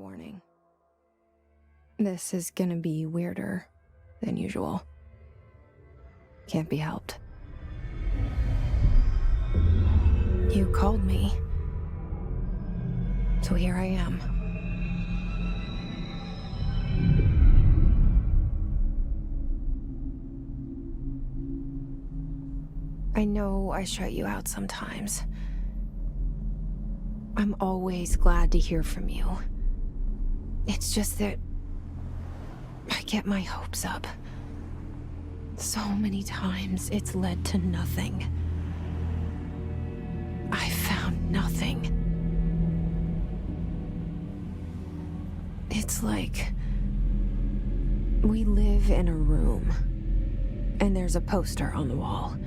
warning. This is gonna be weirder than usual. Can't be helped. You called me. So here I am. I know I shut you out sometimes. I'm always glad to hear from you. It's just that I get my hopes up. So many times it's led to nothing. I found nothing. It's like we live in a room, and there's a poster on the wall.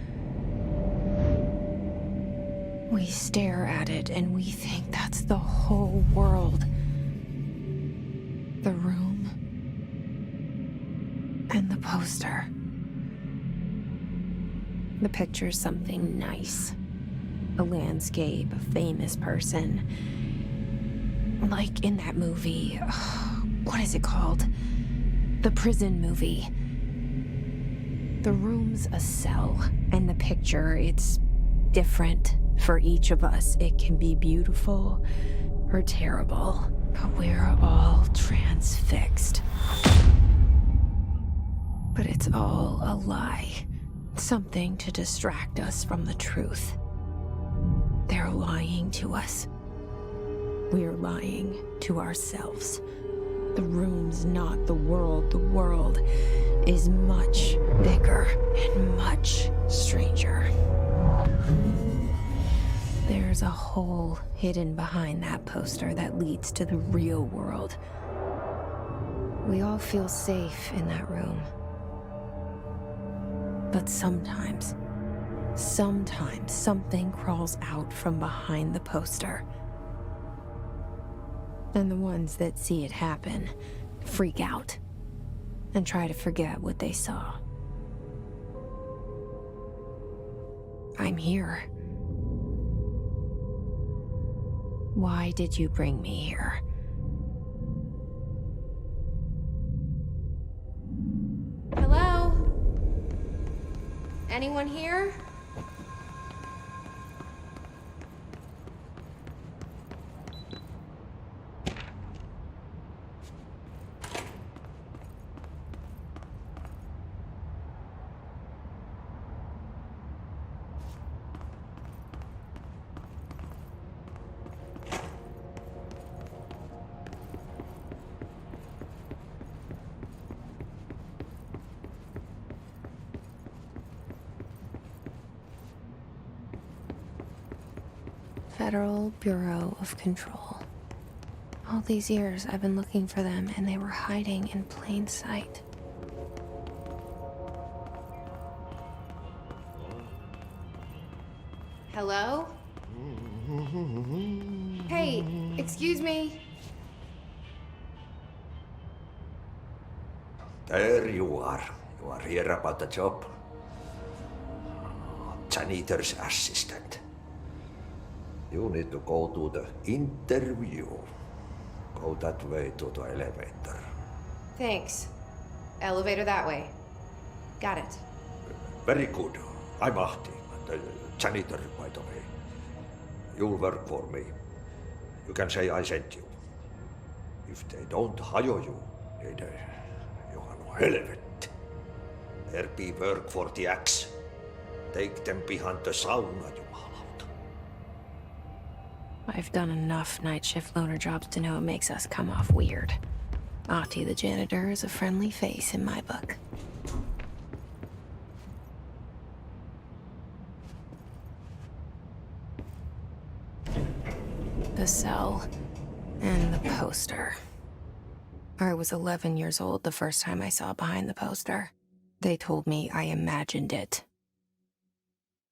We stare at it and we think that's the whole world. The room and the poster. The picture's something nice. A landscape, a famous person. Like in that movie, what is it called? The prison movie. The room's a cell, and the picture, it's different for each of us. It can be beautiful or terrible, but we're all transfixed. But it's all a lie. Something to distract us from the truth. They're lying to us. We're lying to ourselves. The room's not the world. The world is much bigger and much stranger. There's a hole hidden behind that poster that leads to the real world. We all feel safe in that room. But sometimes something crawls out from behind the poster. And the ones that see it happen freak out and try to forget what they saw. I'm here. Why did you bring me here? Hello? Anyone here? Federal Bureau of Control. All these years I've been looking for them, and they were hiding in plain sight. Hello? Hey, excuse me. There you are. You are here about the job. Janitor's assistant. You need to go to the interview. Go that way to the elevator. Thanks. Elevator that way. Got it. Very good. I'm Ahti, the janitor, by the way. You'll work for me. You can say I sent you. If they don't hire you, niin Johan on helvet. There be work for the axe. Take them behind the sauna, jumalauta. I've done enough night shift loner jobs to know it makes us come off weird. Ahti the janitor is a friendly face in my book. The cell and the poster. I was 11 years old the first time I saw behind the poster. They told me I imagined it.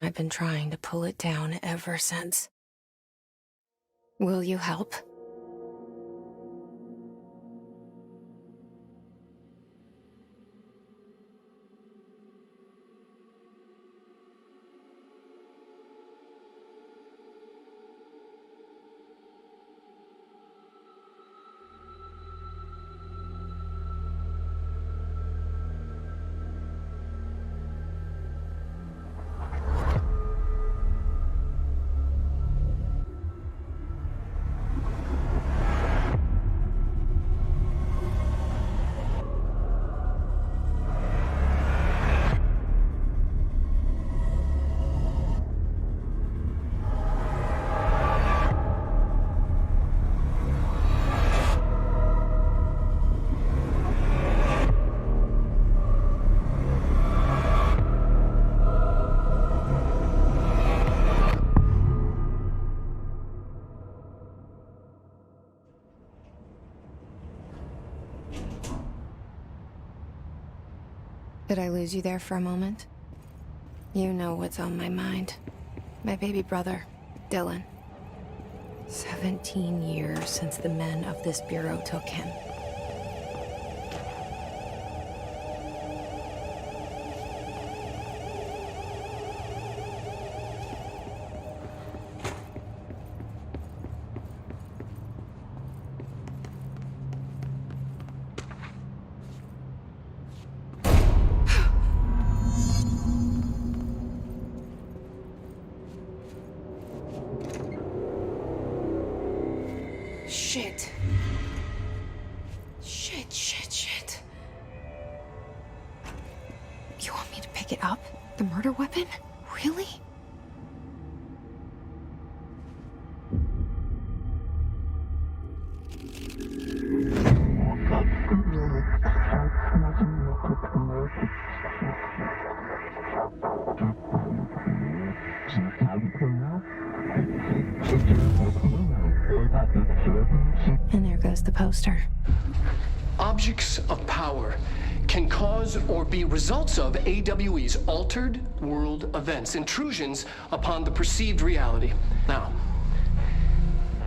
I've been trying to pull it down ever since. Will you help? Did I lose you there for a moment? You know what's on my mind. My baby brother, Dylan. 17 years since the men of this bureau took him. Shit. Shit. You want me to pick it up? The murder weapon? Really? And there goes the poster. Objects of power can cause or be results of AWE's altered world events, intrusions upon the perceived reality. Now,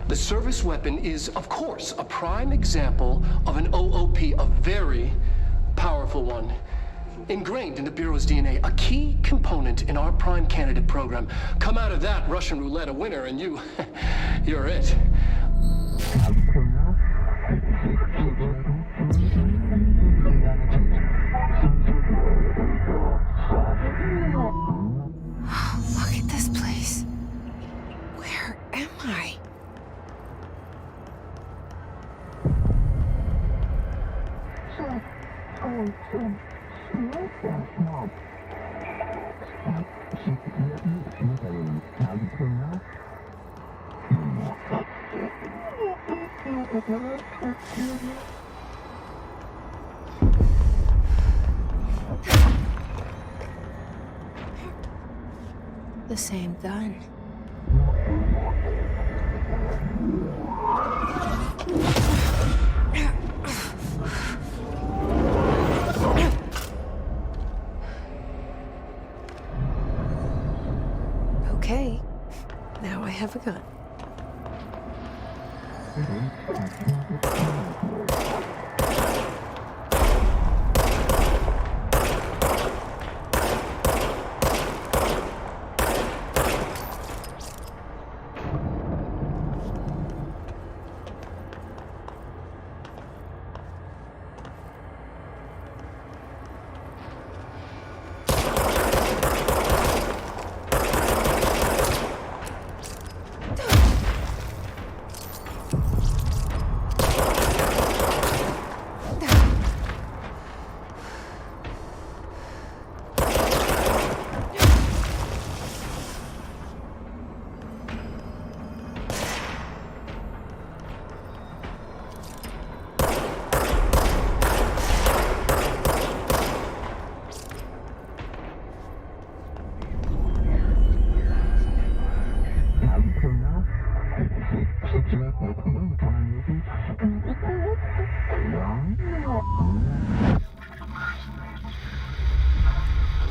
the service weapon is, of course, a prime example of an OOP, a very powerful one. Ingrained in the Bureau's DNA, a key component in our prime candidate program. Come out of that Russian roulette a winner and you're it. Look at this place. Where am I? The same gun. Okay, now I have a gun.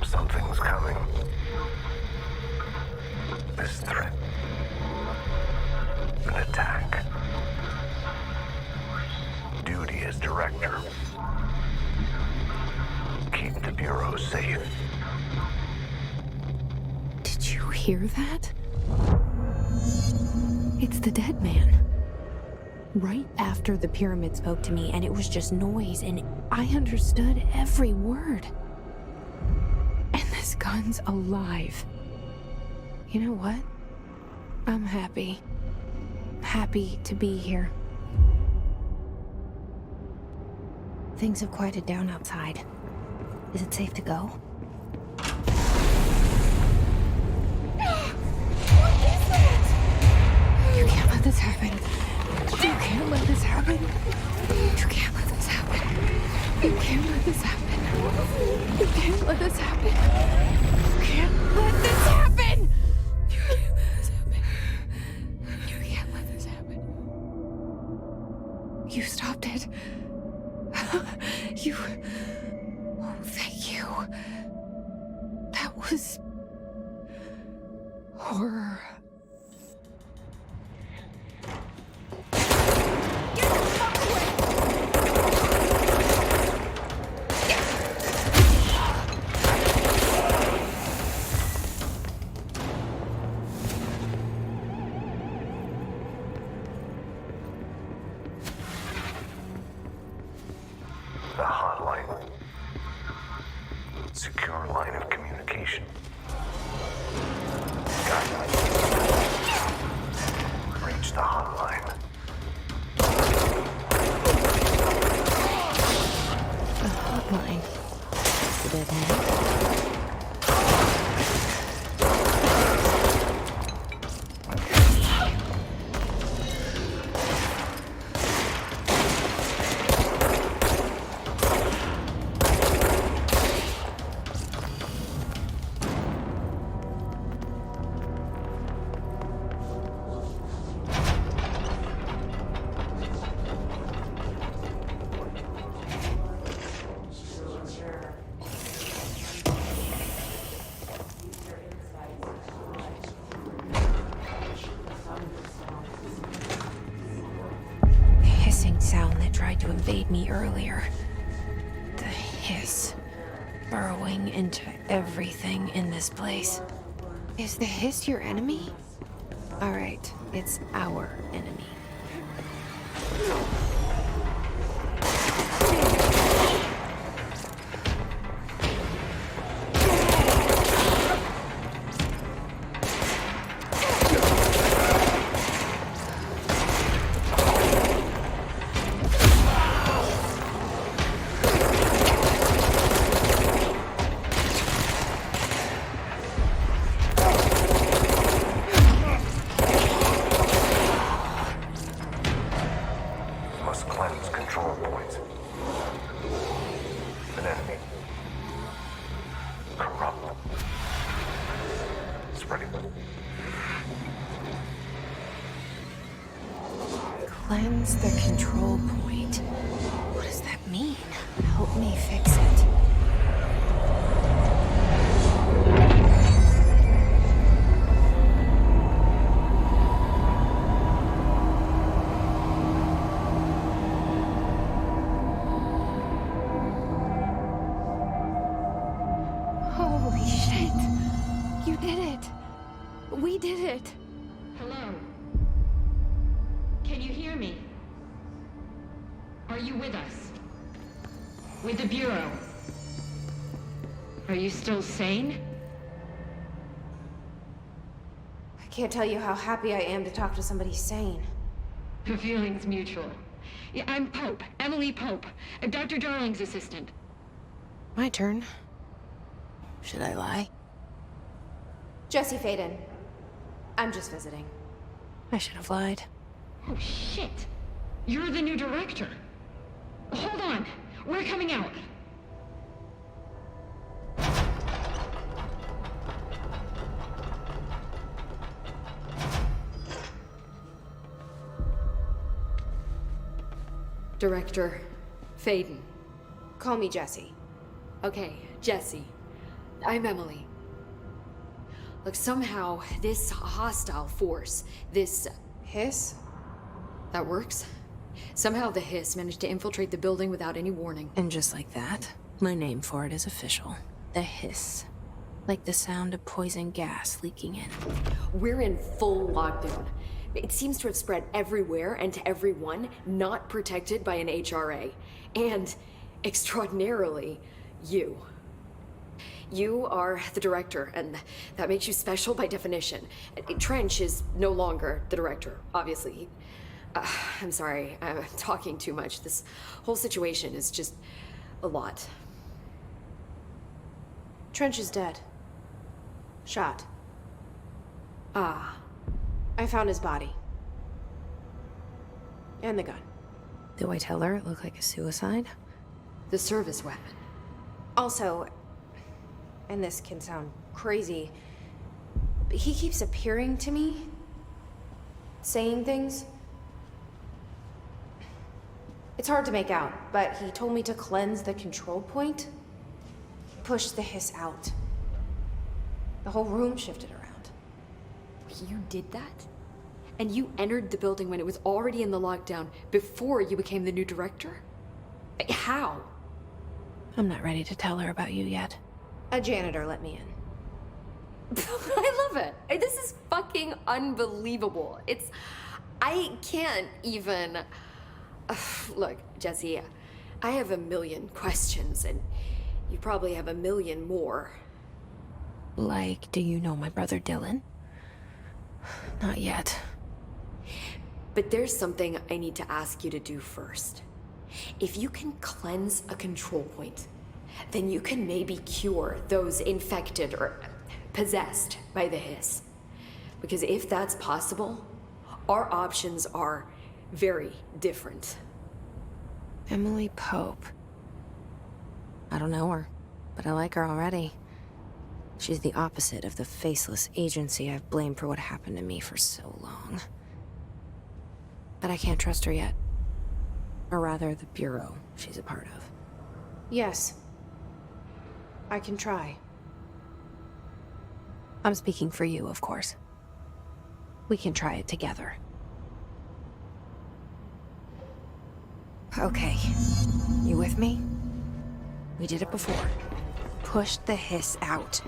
Something's coming. This threat. An attack. Duty as director. Keep the Bureau safe. Did you hear that? It's the dead man. Right after the pyramid spoke to me, and it was just noise, and I understood every word. And this gun's alive. You know what? I'm happy. Happy to be here. Things have quieted down outside. Is it safe to go? What is that? You can't let this happen. You can't let this happen. You can't let this happen. You can't let this happen. You can't let this happen. You can't let this happen. You can't let this happen. You can't let this happen. You stopped it. You... Oh, thank you. was horror. The hotline. Secure line of communication. Got it. Reach the hotline. A hotline. The dead end. Sound that tried to invade me earlier. The hiss burrowing into everything in this place. Is the hiss your enemy? All right, it's our enemy. Must cleanse control points. An enemy. Corrupt. Spreading. Cleanse the control point. What does that mean? Help me fix it. Holy shit. You did it. We did it. Hello? Can you hear me? Are you with us? With the Bureau? Are you still sane? I can't tell you how happy I am to talk to somebody sane. The feeling's mutual. Yeah, I'm Pope, Emily Pope, Dr. Darling's assistant. My turn. Should I lie? Jesse Faden. I'm just visiting. I should have lied. Oh, shit. You're the new director. Hold on. We're coming out. Director Faden. Call me Jesse. Okay, Jesse. I'm Emily. Look, somehow this hostile force, this... Hiss? that works? Somehow the hiss managed to infiltrate the building without any warning. And just like that, my name for it is official. The hiss. Like the sound of poison gas leaking in. We're in full lockdown. It seems to have spread everywhere and to everyone not protected by an HRA. And, extraordinarily, you. You are the director, and that makes you special by definition. Trench is no longer the director, obviously. I'm sorry, I'm talking too much. This whole situation is just a lot. Trench is dead. Shot. Ah. I found his body. And the gun. Do I tell her it looked like a suicide? The service weapon. Also, and this can sound crazy, but he keeps appearing to me, saying things. It's hard to make out, but he told me to cleanse the control point, push the hiss out. The whole room shifted around. You did that? And you entered the building when it was already in the lockdown before you became the new director? How? I'm not ready to tell her about you yet. A janitor let me in. I love it. This is fucking unbelievable. I can't even... Look, Jesse, I have a million questions, and you probably have a million more. Like, do you know my brother Dylan? Not yet. But there's something I need to ask you to do first. If you can cleanse a control point, then you can maybe cure those infected or possessed by the hiss. Because if that's possible, our options are very different. Emily Pope. I don't know her, but I like her already. She's the opposite of the faceless agency I've blamed for what happened to me for so long. But I can't trust her yet. Or rather, the Bureau she's a part of. Yes. I can try. I'm speaking for you, of course. We can try it together. Okay. You with me? We did it before. Push the hiss out.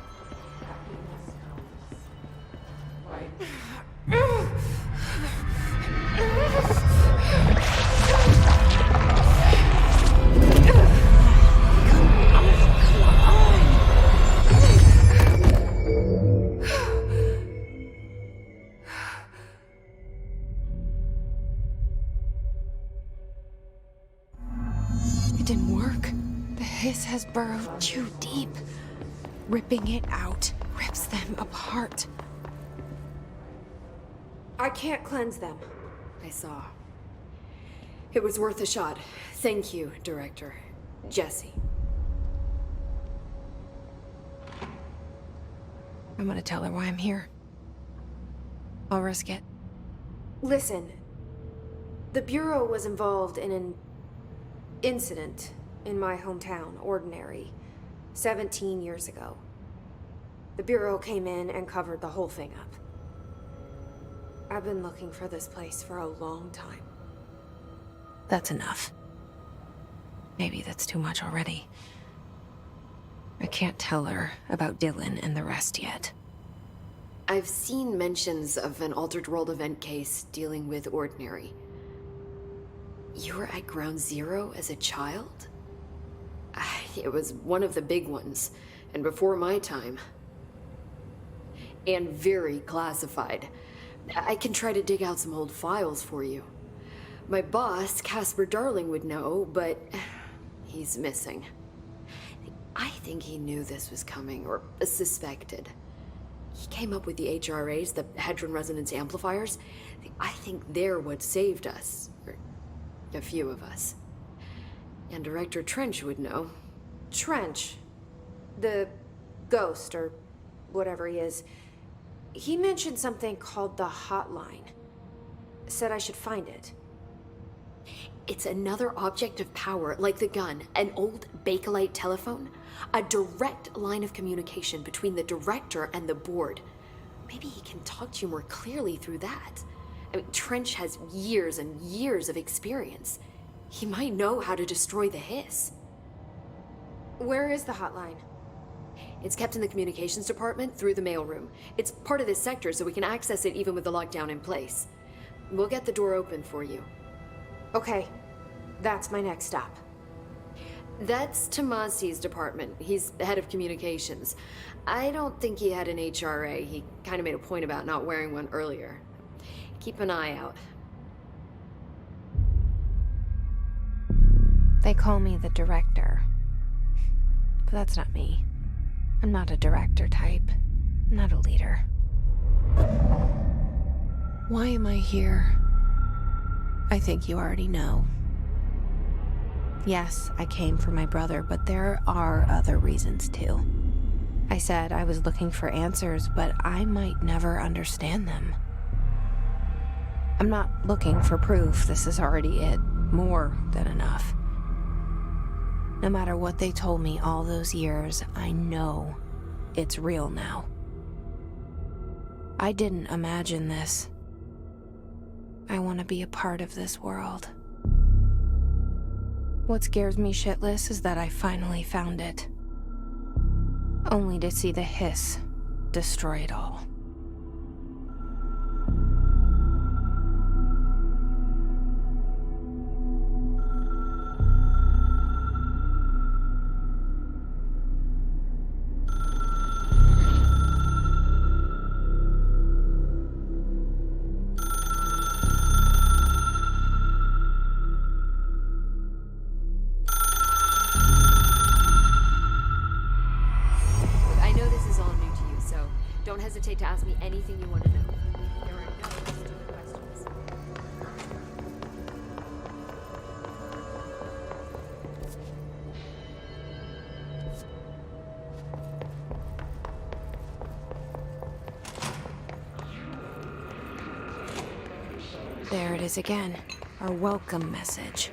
It didn't work. The hiss has burrowed too deep. Ripping it out rips them apart. I can't cleanse them. I saw. It was worth a shot. Thank you, Director. Jesse. I'm gonna tell her why I'm here. I'll risk it. Listen. The Bureau was involved in an incident in my hometown, Ordinary, 17 years ago. The Bureau came in and covered the whole thing up. I've been looking for this place for a long time. That's enough. Maybe that's too much already. I can't tell her about Dylan and the rest yet. I've seen mentions of an Altered World event case dealing with Ordinary. You were at Ground Zero as a child? It was one of the big ones, and before my time. And very classified. I can try to dig out some old files for you. My boss, Casper Darling, would know, but he's missing. I think he knew this was coming, or suspected. He came up with the HRAs, the Hadron Resonance Amplifiers. I think they're what saved us. Or a few of us. And Director Trench would know. Trench? The ghost, or whatever he is. He mentioned something called the Hotline. Said I should find it. It's another object of power, like the gun, an old Bakelite telephone. A direct line of communication between the director and the board. Maybe he can talk to you more clearly through that. I mean, Trench has years and years of experience. He might know how to destroy the hiss. Where is the hotline? It's kept in the communications department through the mailroom. It's part of this sector, so we can access it even with the lockdown in place. We'll get the door open for you. Okay, that's my next stop. That's Tomasi's department. He's the head of communications. I don't think he had an HRA. He kind of made a point about not wearing one earlier. Keep an eye out. They call me the director. But that's not me. I'm not a director type. I'm not a leader. Why am I here? I think you already know. Yes, I came for my brother, but there are other reasons too. I said I was looking for answers, but I might never understand them. I'm not looking for proof. This is already it. More than enough. No matter what they told me all those years, I know it's real now. I didn't imagine this. I want to be a part of this world. What scares me shitless is that I finally found it. Only to see the hiss destroy it all. Don't hesitate to ask me anything you want to know. There are no stupid questions. There it is again. Our welcome message.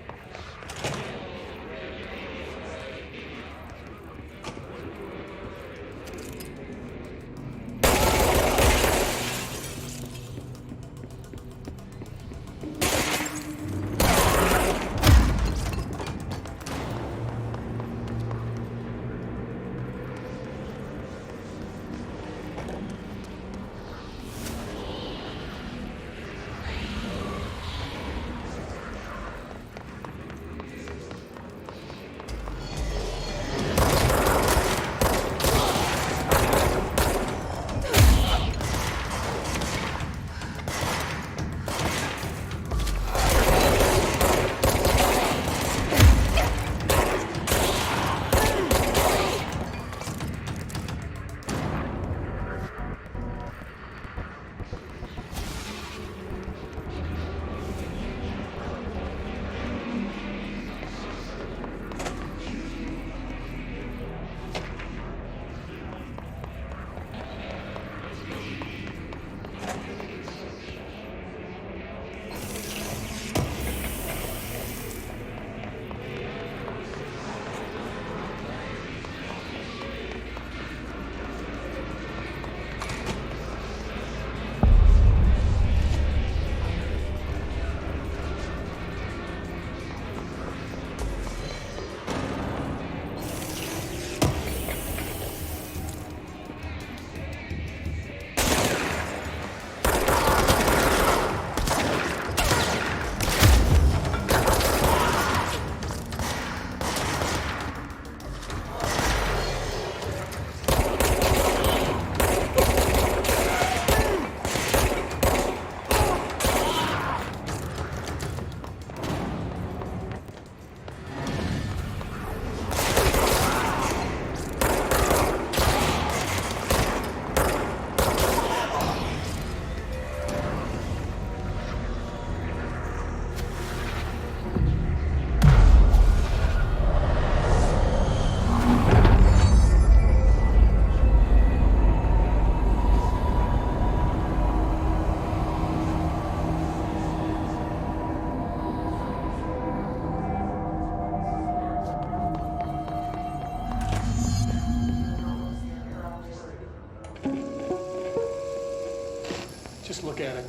Just look at it.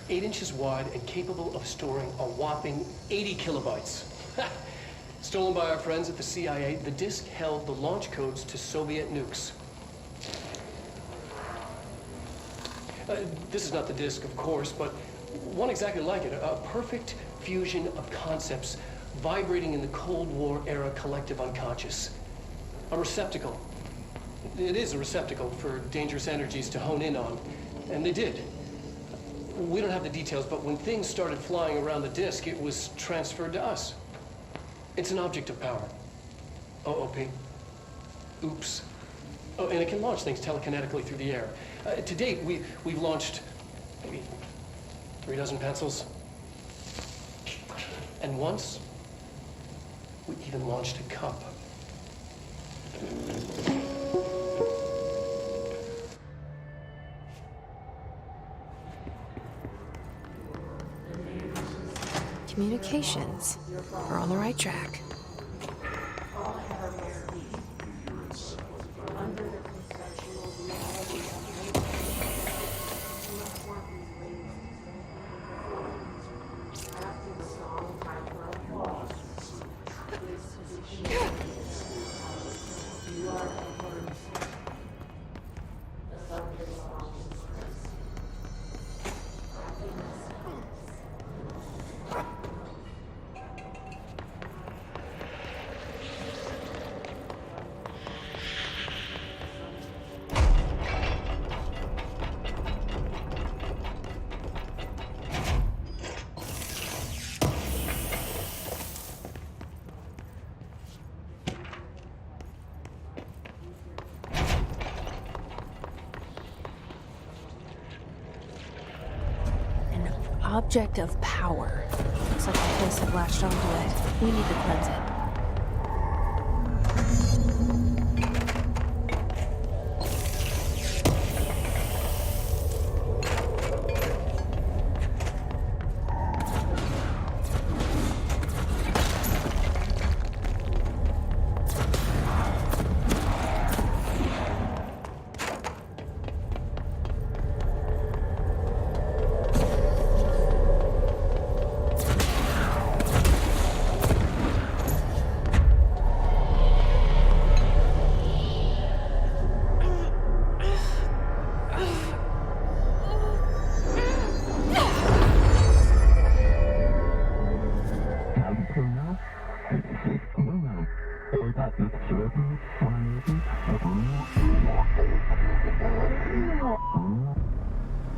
8 inches wide and capable of storing a whopping 80 kilobytes. Stolen by our friends at the CIA, the disk held the launch codes to Soviet nukes. This is not the disk, of course, but one exactly like it. A perfect fusion of concepts vibrating in the Cold War era collective unconscious. A receptacle. It is a receptacle for dangerous energies to hone in on. And they did. We don't have the details, but when things started flying around the disk, it was transferred to us. It's an object of power. OOP. Oops. Oh, and it can launch things telekinetically through the air. To date, we've launched maybe 3 dozen pencils. And once, we even launched a cup. Communications. We're on the right track. object of power. Looks like the place have latched onto it. We need to cleanse it.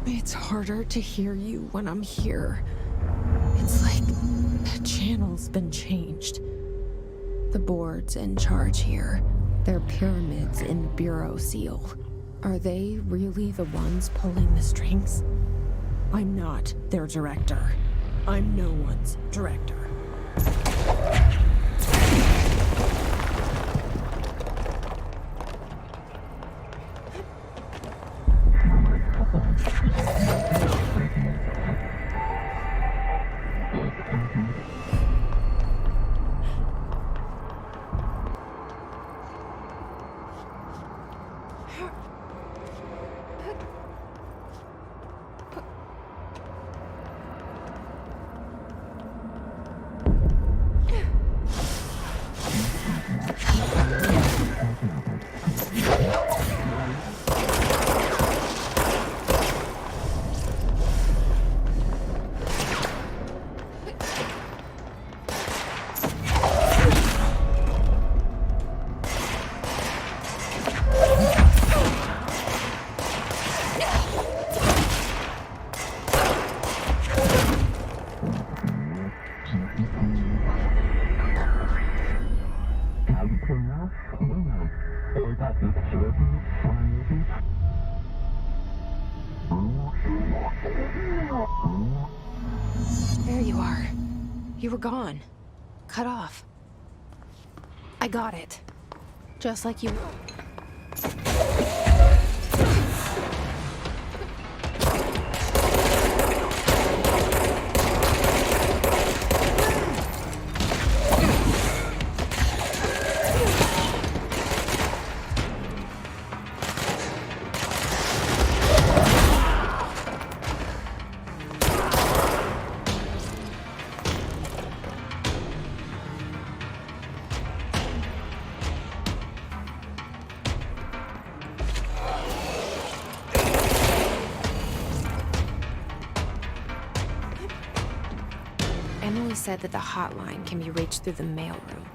It's harder to hear you when I'm here. It's like the channel's been changed. The board's in charge here. They're pyramids in the Bureau seal. Are they really the ones pulling the strings? I'm not their director. I'm no one's director. There you are. You were gone. Cut off. I got it. Just like you... Emily said that the hotline can be reached through the mailroom.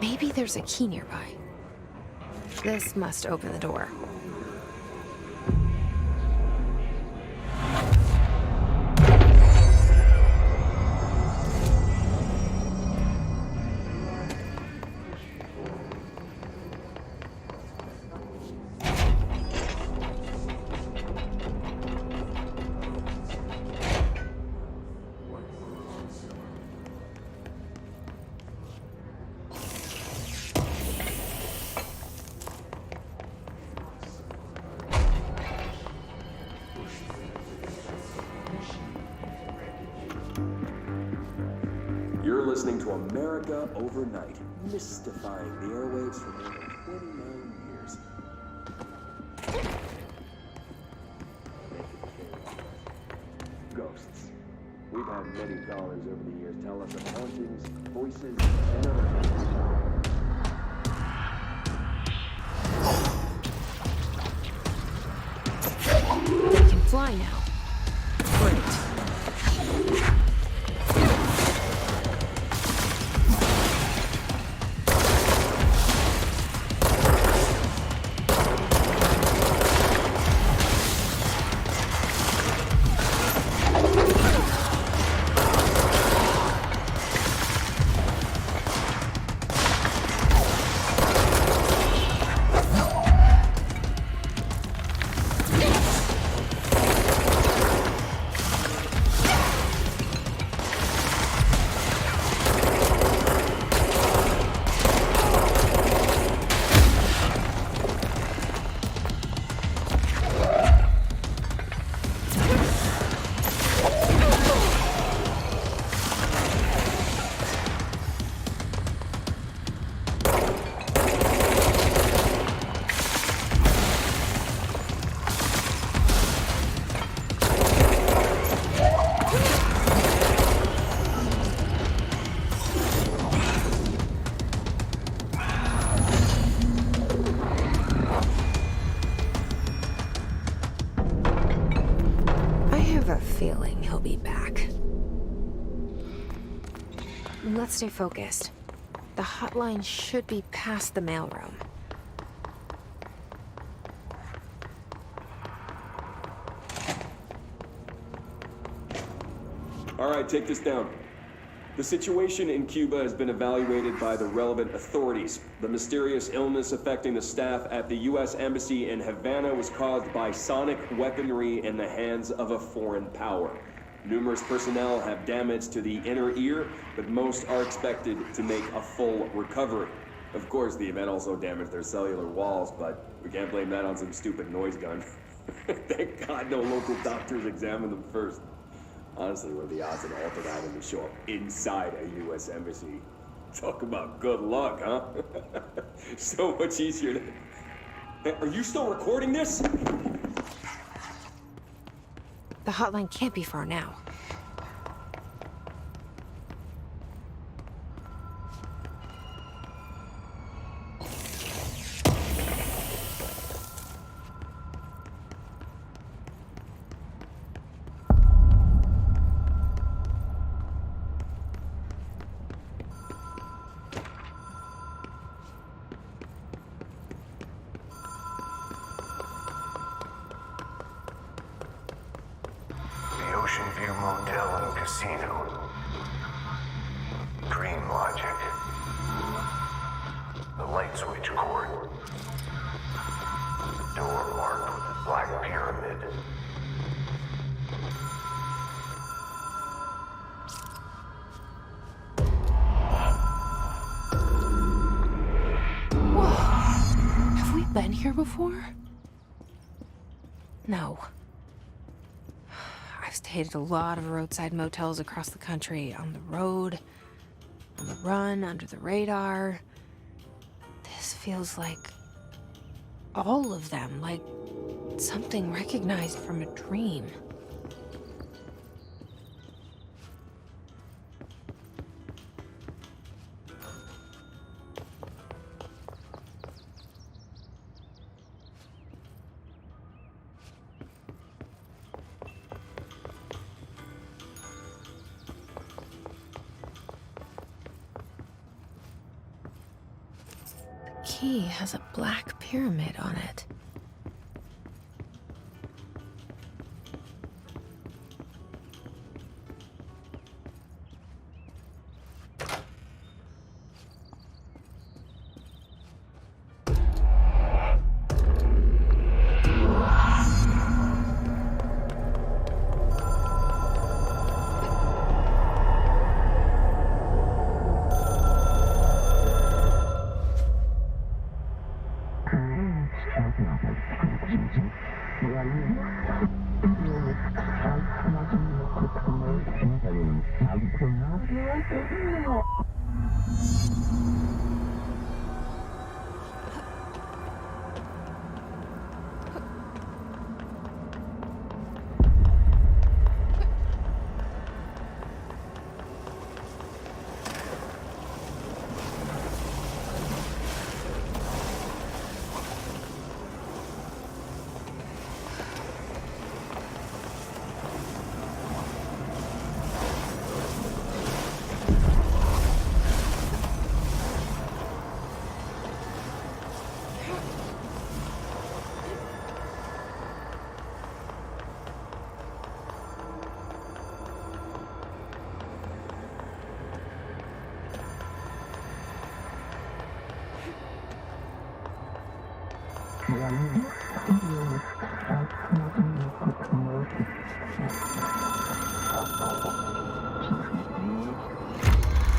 Maybe there's a key nearby. This must open the door. listening to America Overnight, mystifying the airwaves for more than 29 years. Ghosts. We've had many callers over the years tell us of hauntings, voices, and other things. They can fly now. Great. Feeling he'll be back. Let's stay focused. The hotline should be past the mailroom. All right, take this down. The situation in Cuba has been evaluated by the relevant authorities. The mysterious illness affecting the staff at the U.S. Embassy in Havana was caused by sonic weaponry in the hands of a foreign power. Numerous personnel have damage to the inner ear, but most are expected to make a full recovery. Of course, the event also damaged their cellular walls, but we can't blame that on some stupid noise gun. Thank God no local doctors examined them first. Honestly, what are the odds of Outerhaven to show up inside a U.S. embassy? Talk about good luck, huh? So much easier to... Hey, are you still recording this? The hotline can't be far now. Ocean View Motel and Casino. Dream Logic. The light switch cord. Door marked with the Black Pyramid. Whoa! Have we been here before? No. I've stayed at a lot of roadside motels across the country, on the road, on the run, under the radar. This feels like all of them, like something recognized from a dream. The key has a black pyramid on it.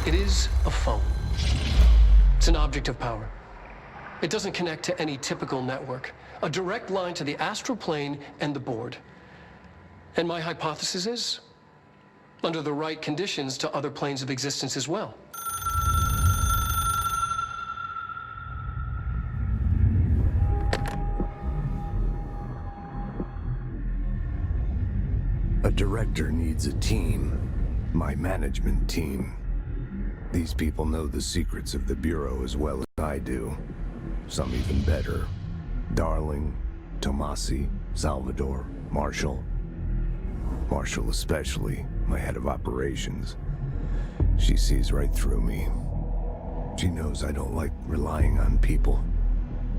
It is a phone. It's an object of power. It doesn't connect to any typical network. A direct line to the astral plane and the board. And my hypothesis is, under the right conditions, to other planes of existence as well. A director needs a team. My management team. These people know the secrets of the Bureau as well as I do. Some even better. Darling, Tomasi, Salvador, Marshall. Marshall especially, my head of operations. She sees right through me. She knows I don't like relying on people.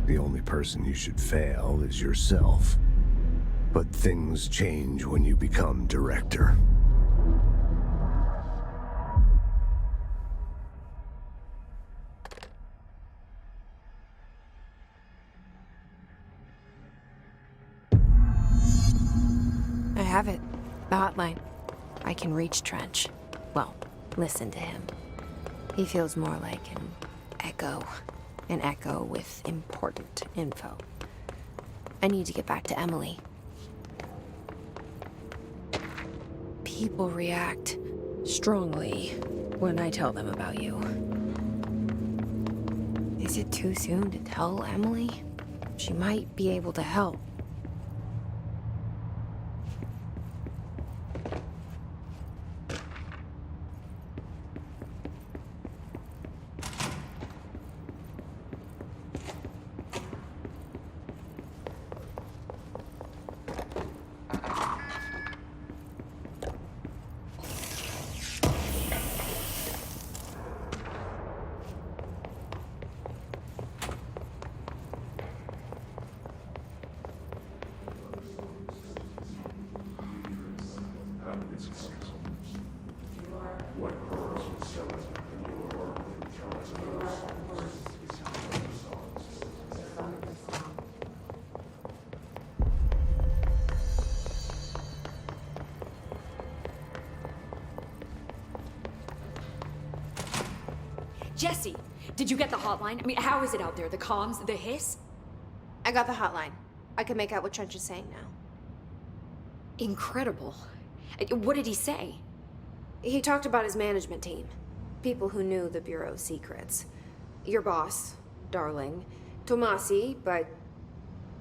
The only person you should fail is yourself. But things change when you become director. I have it. The hotline. I can reach Trench. Well, listen to him. He feels more like an echo. An echo with important info. I need to get back to Emily. People react strongly when I tell them about you. Is it too soon to tell Emily? She might be able to help. Jesse, did you get the hotline? I mean, how is it out there? The comms, the hiss? I got the hotline. I can make out what Trench is saying now. Incredible. What did he say? He talked about his management team. People who knew the Bureau's secrets. Your boss, Darling. Tomasi, but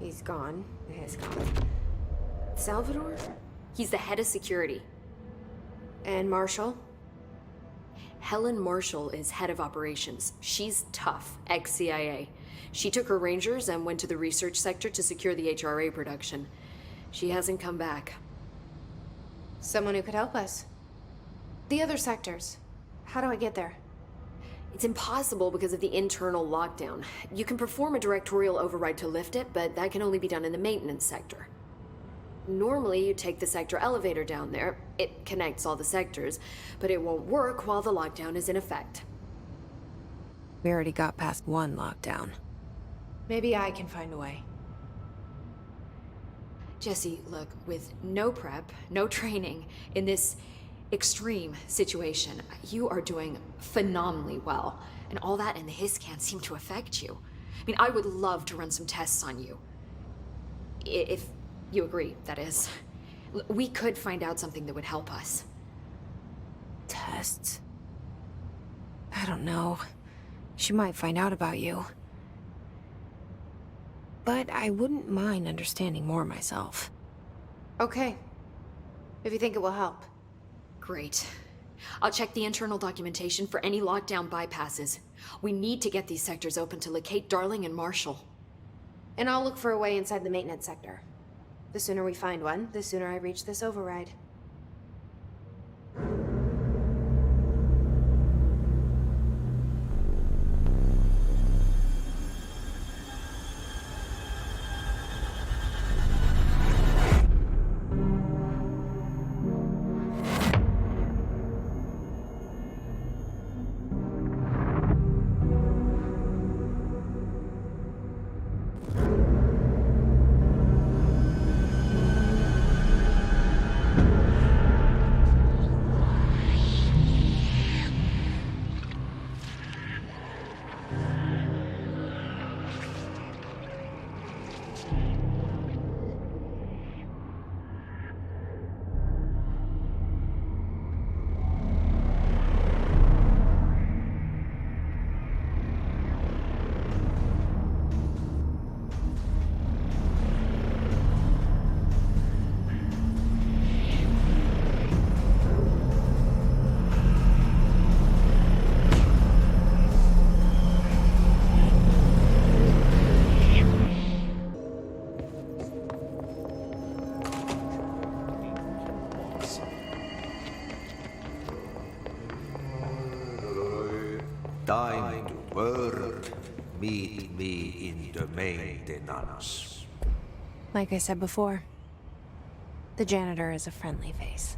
he's gone. He's gone. Salvador? He's the head of security. And Marshall? Helen Marshall is head of operations. She's tough, ex-CIA. She took her Rangers and went to the research sector to secure the HRA production. She hasn't come back. Someone who could help us. The other sectors. How do I get there? It's impossible because of the internal lockdown. You can perform a directorial override to lift it, but that can only be done in the maintenance sector. Normally, you take the sector elevator down there. It connects all the sectors, but it won't work while the lockdown is in effect. We already got past one lockdown. Maybe I can find a way. Jesse, look, with no prep, no training, in this extreme situation, you are doing phenomenally well. And all that and the hiss can't seem to affect you. I mean, I would love to run some tests on you. If you agree, that is. We could find out something that would help us. Tests? I don't know. She might find out about you. But I wouldn't mind understanding more myself. Okay. If you think it will help. Great. I'll check the internal documentation for any lockdown bypasses. We need to get these sectors open to locate Darling and Marshall. And I'll look for a way inside the maintenance sector. The sooner we find one, the sooner I reach this override. Time to work. Meet me in the maintenance. Like I said before, the janitor is a friendly face.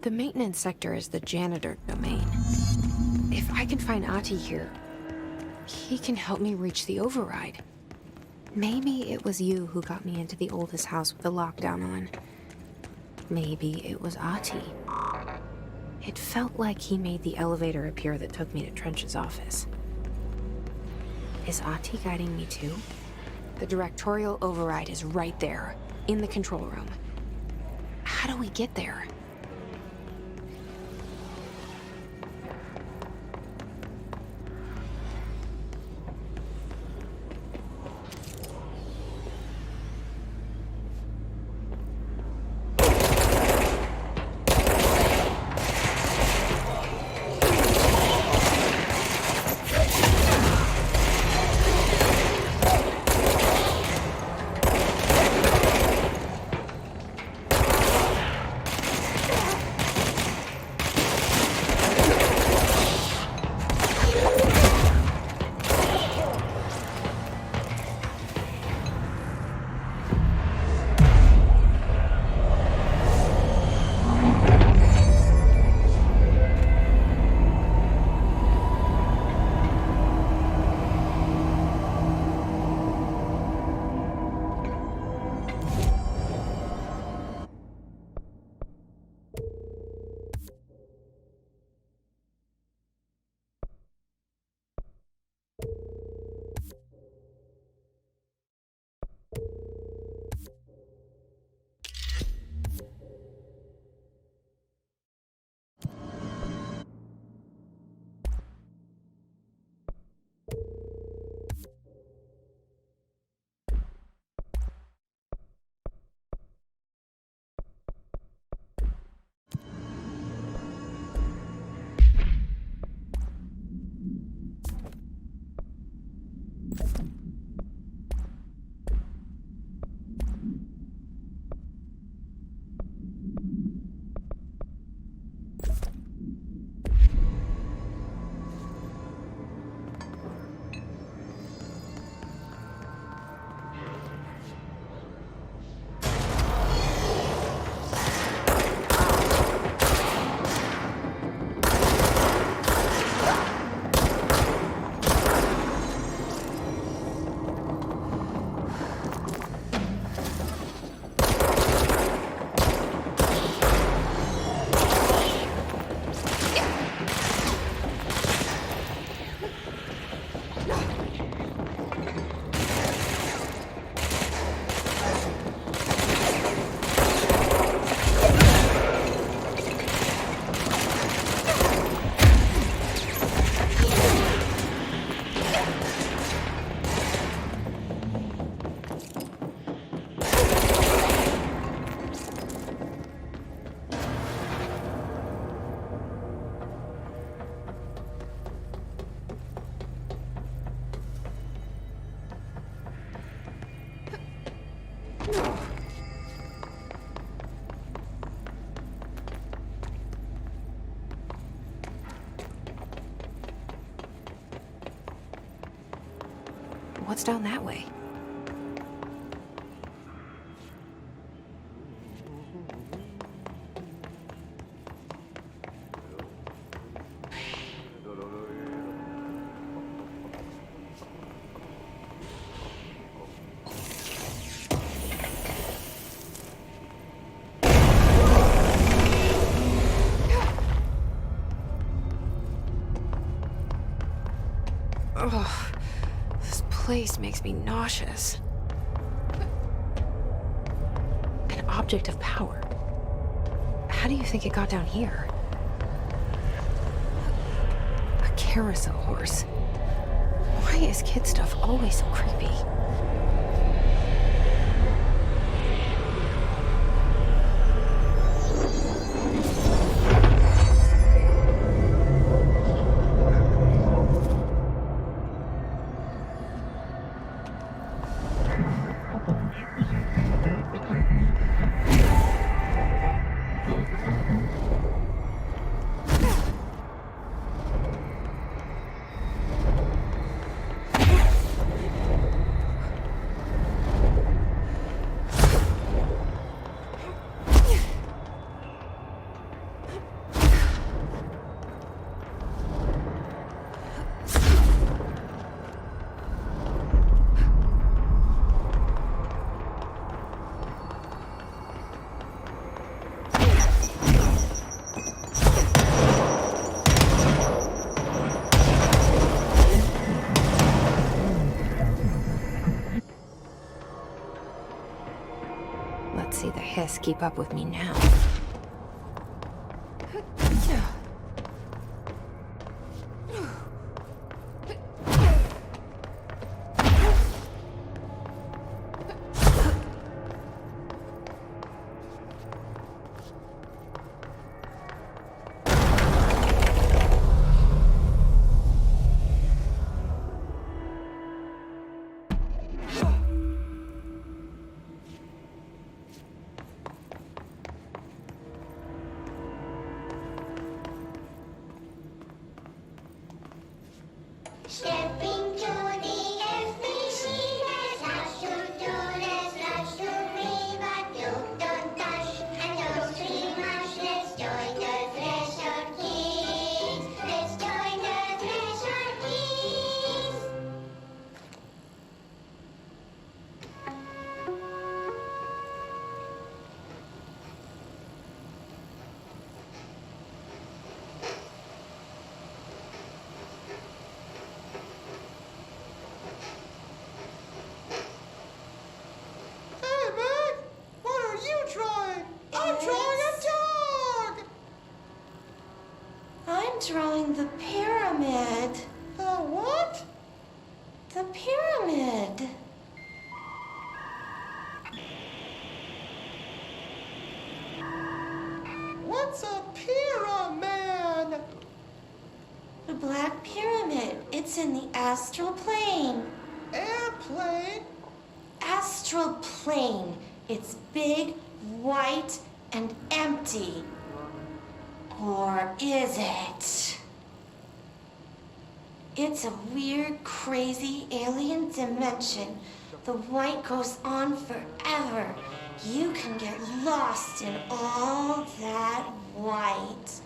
The maintenance sector is the janitor domain. If I can find Ahti here, he can help me reach the override. Maybe it was you who got me into the oldest house with the lockdown on. Maybe it was Ahti. It felt like he made the elevator appear that took me to Trench's office. Is Ahti guiding me too? The directorial override is right there, in the control room. How do we get there? What's down that way? Ugh, this place makes me nauseous. An object of power. How do you think it got down here? A carousel horse. Why is kid stuff always so creepy? Let's see the hiss keep up with me now. Stepping to the FBC, there's lots to do, there's lots to read, but you don't touch and don't scream much. Let's join the Thresher Kids. Let's join the Thresher Kids. Hey, man! What are you drawing? I'm drawing a dog! I'm drawing the pyramid. The what? The pyramid. What's a pyramid? The Black Pyramid. It's in the astral plane. Airplane? Astral plane. It's big, white, and empty. Or is it? It's a weird, crazy alien dimension. The white goes on forever. You can get lost in all that white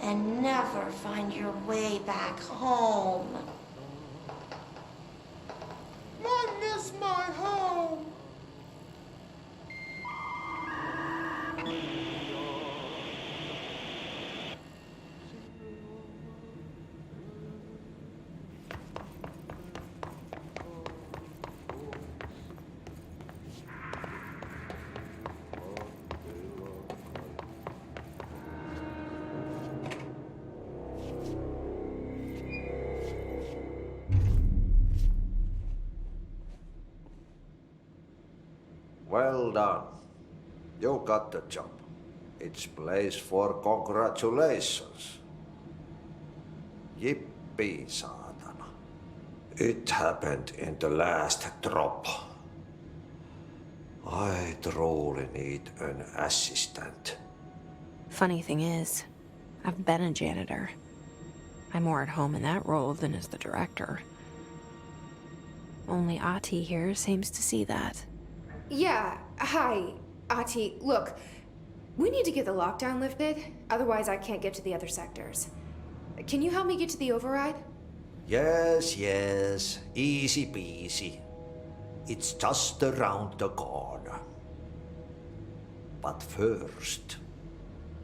and never find your way back home. I miss my home. Well done. You got the job. It's place for congratulations. Yippee, saatana. It happened in the last drop. I truly need an assistant. Funny thing is, I've been a janitor. I'm more at home in that role than as the director. Only Ati here seems to see that. Yeah, hi, Ati. Look, we need to get the lockdown lifted, otherwise I can't get to the other sectors. Can you help me get to the override? Yes, yes. Easy peasy. It's just around the corner. But first,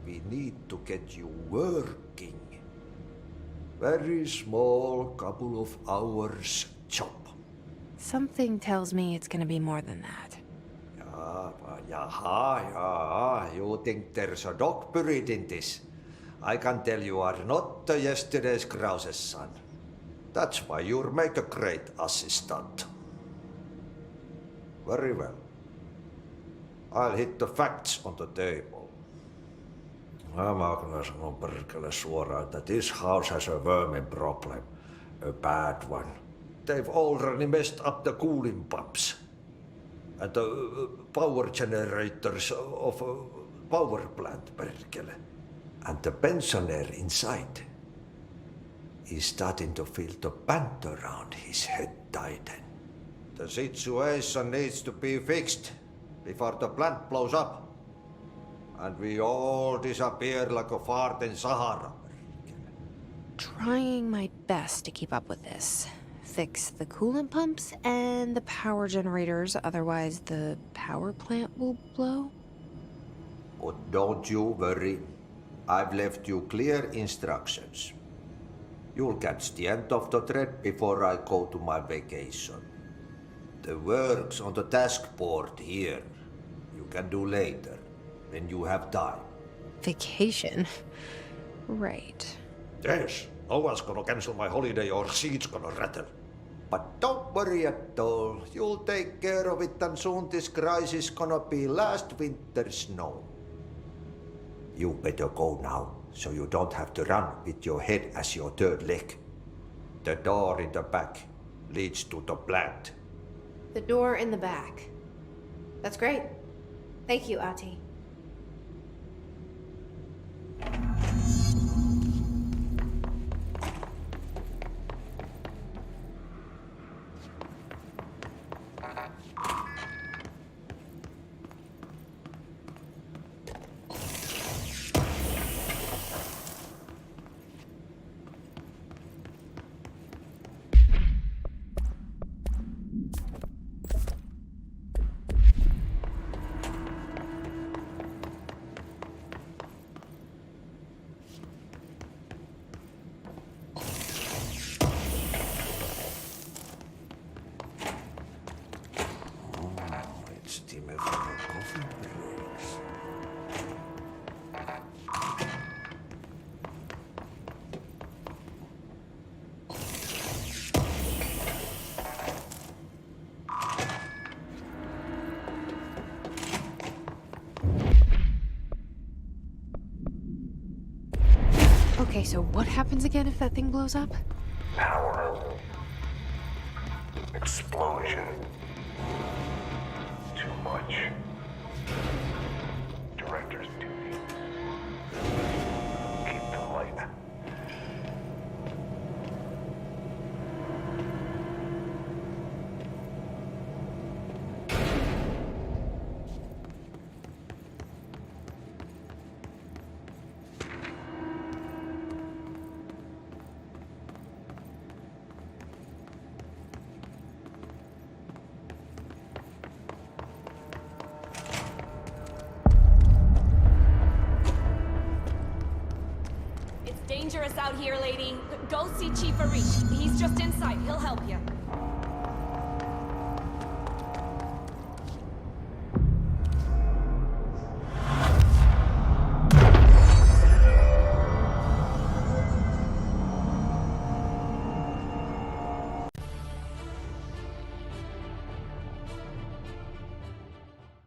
we need to get you working. Very small, couple of hours job. Something tells me it's gonna be more than that. Yeah. You think there's a dog buried in this? I can tell you are not yesterday's Krause's son. That's why you'll make a great assistant. Very well. I'll hit the facts on the table. Mä kyllä sanon perkele suoraan, että this house has a vermin problem. A bad one. They've already messed up the cooling pumps. And the power generators of a power plant, perkele. And the pensioner inside is starting to feel the band around his head tighten. The situation needs to be fixed before the plant blows up. And we all disappear like a fart in Sahara. Trying my best to keep up with this. Fix the coolant pumps and the power generators, otherwise the power plant will blow. But don't you worry. I've left you clear instructions. You'll catch the end of the thread before I go to my vacation. The work's on the task board here. You can do later, when you have time. Vacation? Right. Yes, no one's gonna cancel my holiday or seat's gonna rattle. But don't worry at all. You'll take care of it and soon this crisis gonna be last winter's snow. You better go now, so you don't have to run with your head as your third leg. The door in the back leads to the plant. The door in the back. That's great. Thank you, Ati. It's time for the coffee breaks. Okay, so what happens again if that thing blows up? Power. Explosion. Too much. Director's duty. Keep the light. Dangerous out here, lady. Go see Chief Arish. He's just inside. He'll help you.